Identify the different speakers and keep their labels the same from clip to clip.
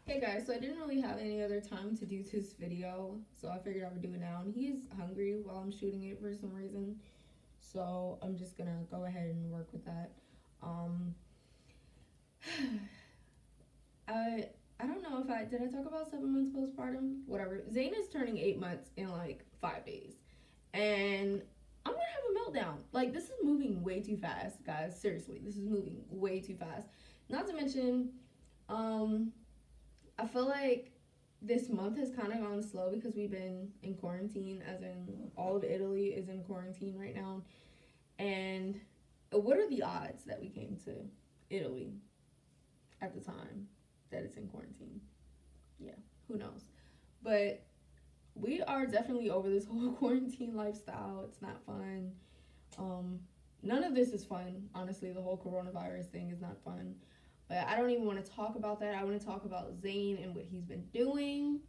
Speaker 1: Hey guys, so I didn't really have any other time to do this video, so I figured I would do it now. And he's hungry while I'm shooting it for some reason, so I'm just gonna go ahead and work with that. Um, I don't know if I did I talk about 7 months postpartum. Whatever. Zayne is turning 8 months in like 5 days, and I'm gonna have a meltdown. Like this is moving way too fast, guys. Seriously, this is moving way too fast. Not to mention, um, I feel like this month has kind of gone slow because we've been in quarantine, as in all of Italy is in quarantine right now. And what are the odds that we came to Italy at the time that it's in quarantine? Yeah, who knows? But we are definitely over this whole quarantine lifestyle. It's not fun. Um, None of this is fun. Honestly, the whole coronavirus thing is not fun. But I don't even want to talk about that. I want to talk about Zayne and what he's been doing.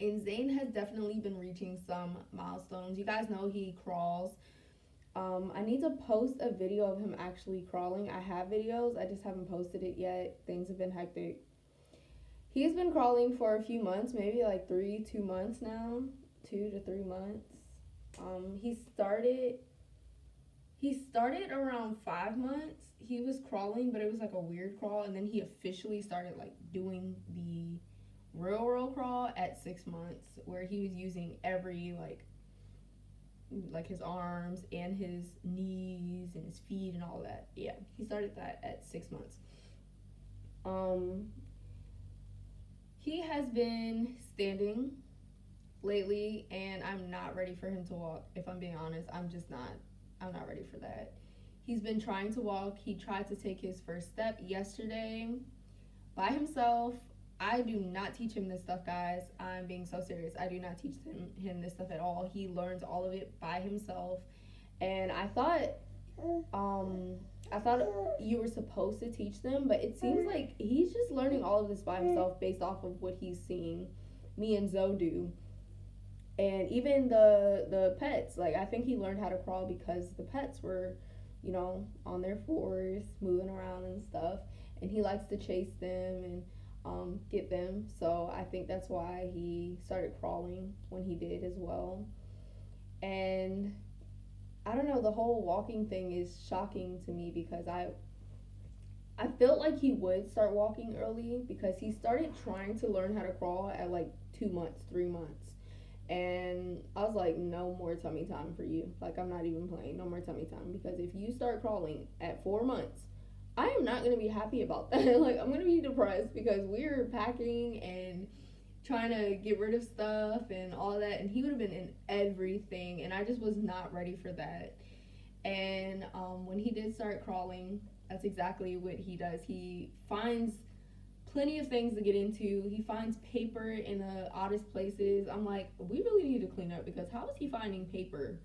Speaker 1: And Zayne has definitely been reaching some milestones. You guys know he crawls. I need to post a video of him actually crawling. I have videos, I just haven't posted it yet. Things have been hectic. He's been crawling for a few months, maybe like 2 months now, 2 to 3 months. Um, he started he started around 5 months. He was crawling, but it was like a weird crawl, and then he officially started like doing the real crawl at 6 months, where he was using every like his arms and his knees and his feet and all that. Yeah, he started that at 6 months. Um, he has been standing lately, and I'm not ready for him to walk. If I'm being honest, I'm just not. I'm not ready for that. He's been trying to walk. He tried to take his first step yesterday by himself. I do not teach him this stuff, guys. I'm being so serious. I do not teach him this stuff at all. He learns all of it by himself. And um, I thought you were supposed to teach them, but it seems like he's just learning all of this by himself based off of what he's seeing me and Zoe do. And even the pets, like I think he learned how to crawl because the pets were, on their fours, moving around and stuff. And he likes to chase them and get them. So I think that's why he started crawling when he did as well. And I don't know, the whole walking thing is shocking to me because I felt like he would start walking early because he started trying to learn how to crawl at like 2 months, 3 months. And I was like, no more tummy time for you. Like, I'm not even playing. No more tummy time. Because if you start crawling at 4 months, I am not going to be happy about that. Like, I'm going to be depressed because we're packing and trying to get rid of stuff and all of that. And he would have been in everything. And I just was not ready for that. And when he did start crawling, that's exactly what he does. He finds plenty of things to get into. He finds paper in the oddest places. I'm like, we really need to clean up because how is he finding paper?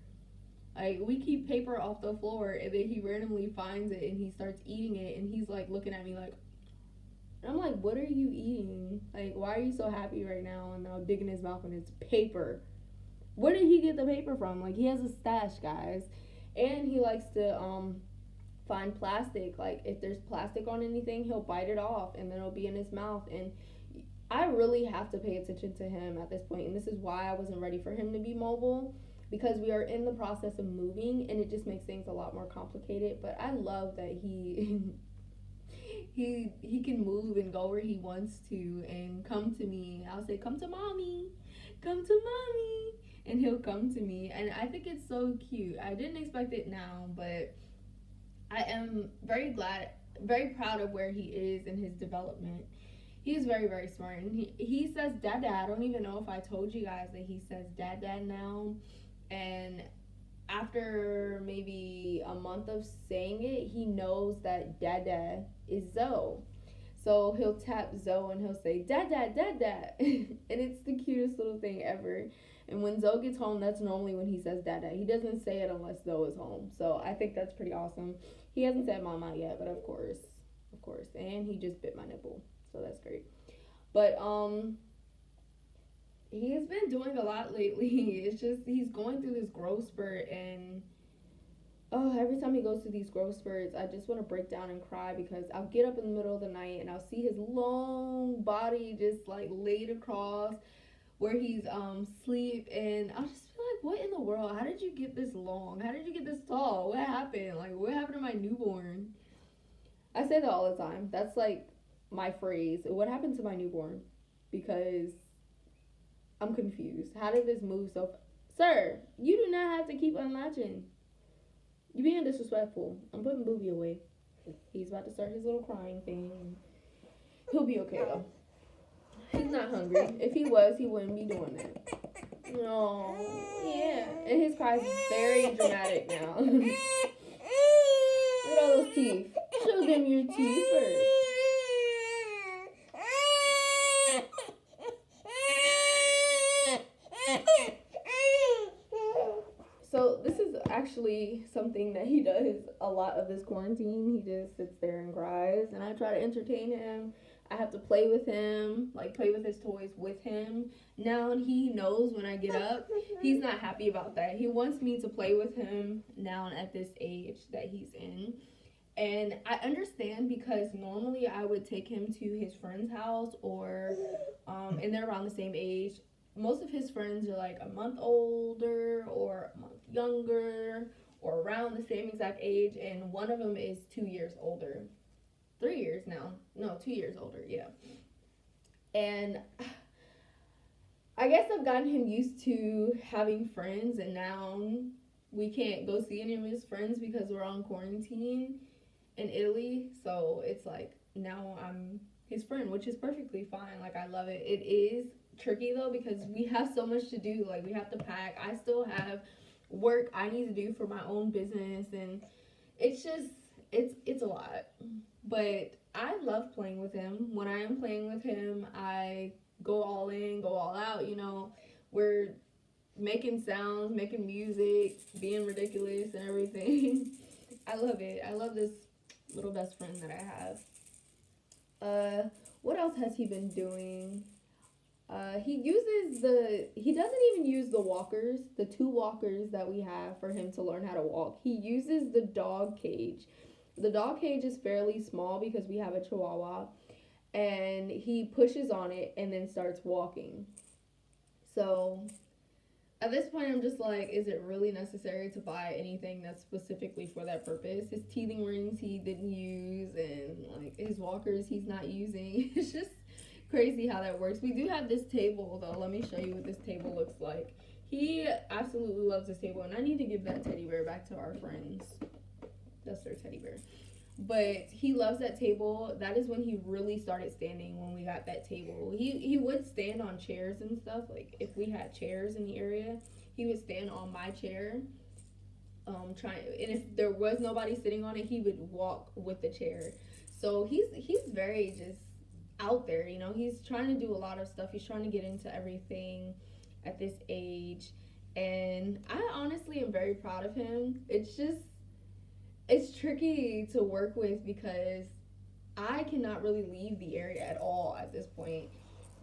Speaker 1: Like, we keep paper off the floor and then he randomly finds it and he starts eating it and he's like looking at me like, and I'm like, what are you eating? Like, why are you so happy right now? And now digging his mouth and it's paper. Where did he get the paper from? Like, he has a stash, guys. And he likes to find plastic. Like if there's plastic on anything, he'll bite it off and then it'll be in his mouth. And I really have to pay attention to him at this point. And this is why I wasn't ready for him to be mobile, because we are in the process of moving and it just makes things a lot more complicated. But I love that he he can move and go where he wants to and come to me. I'll say, come to mommy, come to mommy, and he'll come to me. And I think it's so cute. I didn't expect it now, but I am very glad, very proud of where he is in his development. He's very, very smart. And he says dad. I don't even know if I told you guys that he says dad now. And after maybe a month of saying it, he knows that dad is Zoe. So he'll tap Zoe and he'll say dad. And it's the cutest little thing ever. And when Zoe gets home, that's normally when he says dad. He doesn't say it unless Zoe is home. So I think that's pretty awesome. He hasn't said mama yet, but of course. And he just bit my nipple. So that's great. But he's been doing a lot lately. It's just he's going through this growth spurt, and Oh, every time he goes to these growth spurts, I just want to break down and cry because I'll get up in the middle of the night and I'll see his long body just like laid across where he's sleep, and I'll just be like, what in the world? How did you get this long? How did you get this tall? What happened? Like, what happened to my newborn? I say that all the time. That's like my phrase. What happened to my newborn? Because I'm confused. How did this move so Sir, you do not have to keep unlatching. You being disrespectful. I'm putting Booby away. He's about to start his little crying thing. He'll be okay though. He's not hungry. If he was, he wouldn't be doing that. No. Yeah. And his cries is very dramatic now. Look at all those teeth. Show them your teeth first. So this is actually something that he does a lot of this quarantine. He just sits there and cries, and I try to entertain him. I have to play with him, like play with his toys with him. Now he knows when I get up, he's not happy about that. He wants me to play with him now at this age that he's in. And I understand because normally I would take him to his friend's house or, and they're around the same age. Most of his friends are like a month older or a month younger or around the same exact age. And one of them is 2 years older. 3 years now. No, 2 years older, yeah. And I guess I've gotten him used to having friends, and now we can't go see any of his friends because we're on quarantine in Italy. So it's like now I'm his friend, which is perfectly fine. Like, I love it. It is tricky though because we have so much to do. Like, we have to pack. I still have work I need to do for my own business, and it's just it's a lot. But I love playing with him. When I am playing with him, I go all in, go all out, you know. We're making sounds, making music, being ridiculous and everything. I love it. I love this little best friend that I have. What else has he been doing? He doesn't even use the walkers, the 2 walkers that we have for him to learn how to walk. He uses the dog cage. The dog cage is fairly small because we have a Chihuahua, and he pushes on it and then starts walking. So at this point, I'm just like, is it really necessary to buy anything that's specifically for that purpose? His teething rings he didn't use, and like his walkers he's not using. It's just crazy how that works. We do have this table though. Let me show you what this table looks like. He absolutely loves this table, and I need to give that teddy bear back to our friends. That's their teddy bear. But he loves that table. That is when he really started standing, when we got that table. He would stand on chairs and stuff. Like, if we had chairs in the area, he would stand on my chair. And if there was nobody sitting on it, he would walk with the chair. So he's very just out there, you know. He's trying to do a lot of stuff. He's trying to get into everything at this age. And I honestly am very proud of him. It's tricky to work with because I cannot really leave the area at all at this point.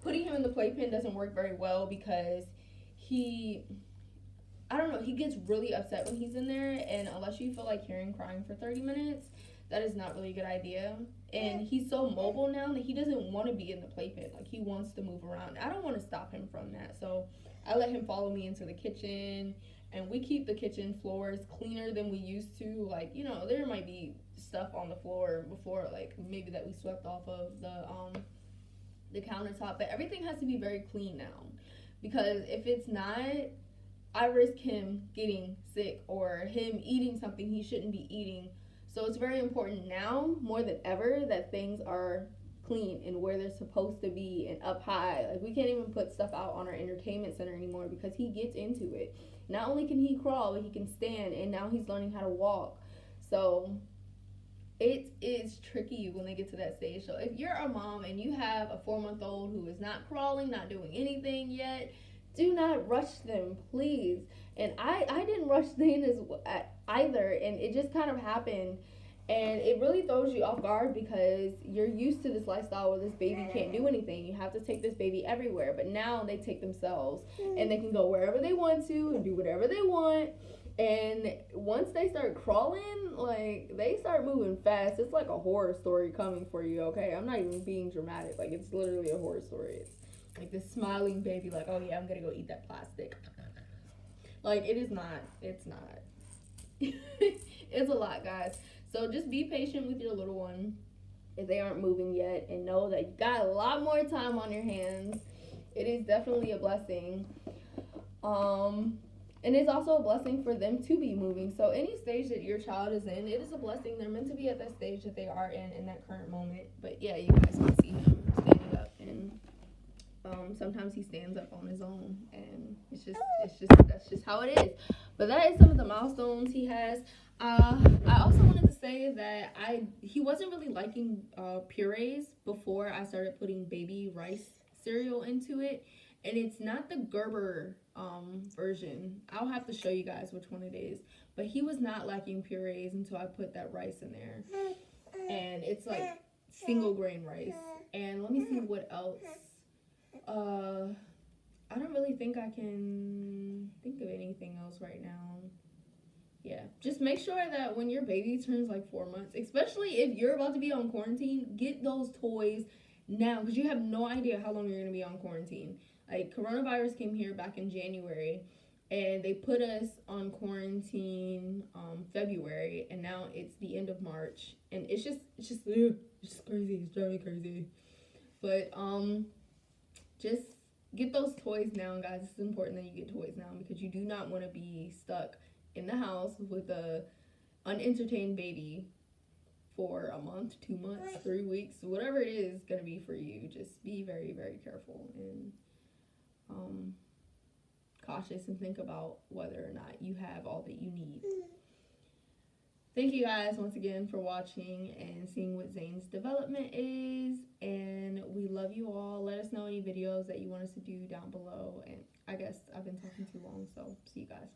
Speaker 1: Putting him in the playpen doesn't work very well because he gets really upset when he's in there, and unless you feel like hearing crying for 30 minutes, that is not really a good idea. And he's so mobile now that he doesn't want to be in the playpen. Like, he wants to move around. I don't want to stop him from that, so I let him follow me into the kitchen. And we keep the kitchen floors cleaner than we used to. Like, you know, there might be stuff on the floor before, like, maybe that we swept off of the countertop. But everything has to be very clean now. Because if it's not, I risk him getting sick or him eating something he shouldn't be eating. So it's very important now, more than ever, that things are clean and where they're supposed to be and up high. Like, we can't even put stuff out on our entertainment center anymore because he gets into it. Not only can he crawl, but he can stand, and now he's learning how to walk. So it is tricky when they get to that stage. So if you're a mom and you have a 4-month-old who is not crawling, not doing anything yet, do not rush them, please. And I didn't rush Zayne either, and it just kind of happened. And it really throws you off guard because you're used to this lifestyle where this baby can't do anything. You have to take this baby everywhere. But now they take themselves and they can go wherever they want to and do whatever they want. And once they start crawling, like, they start moving fast. It's like a horror story coming for you, okay? I'm not even being dramatic. Like, it's literally a horror story. It's like this smiling baby, like, oh yeah, I'm gonna go eat that plastic. Like, it is not. It's not. It's a lot, guys. So just be patient with your little one if they aren't moving yet, and know that you got a lot more time on your hands. It is definitely a blessing. And it's also a blessing for them to be moving. So any stage that your child is in, it is a blessing. They're meant to be at that stage that they are in that current moment. But yeah, you guys can see him standing up, and sometimes he stands up on his own, and that's just how it is. But that is some of the milestones he has. I also wanted to say that he wasn't really liking purees before I started putting baby rice cereal into it, and it's not the Gerber version. I'll have to show you guys which one it is. But he was not liking purees until I put that rice in there, and it's like single grain rice. And let me see what else. I don't really think I can think of anything else right now. Yeah, just make sure that when your baby turns like 4 months, especially if you're about to be on quarantine, get those toys now, because you have no idea how long you're going to be on quarantine. Like, coronavirus came here back in January, and they put us on quarantine February, and now it's the end of March, and it's just crazy. It's driving me crazy. But just get those toys now, guys. It's important that you get toys now, because you do not want to be stuck in the house with a unentertained baby for a month, 2 months, 3 weeks, whatever it is going to be for you. Just be very, very careful and cautious, and think about whether or not you have all that you need. Thank you guys once again for watching and seeing what Zayne's development is, and we love you all. Let us know any videos that you want us to do down below, and I guess I've been talking too long, so see you guys.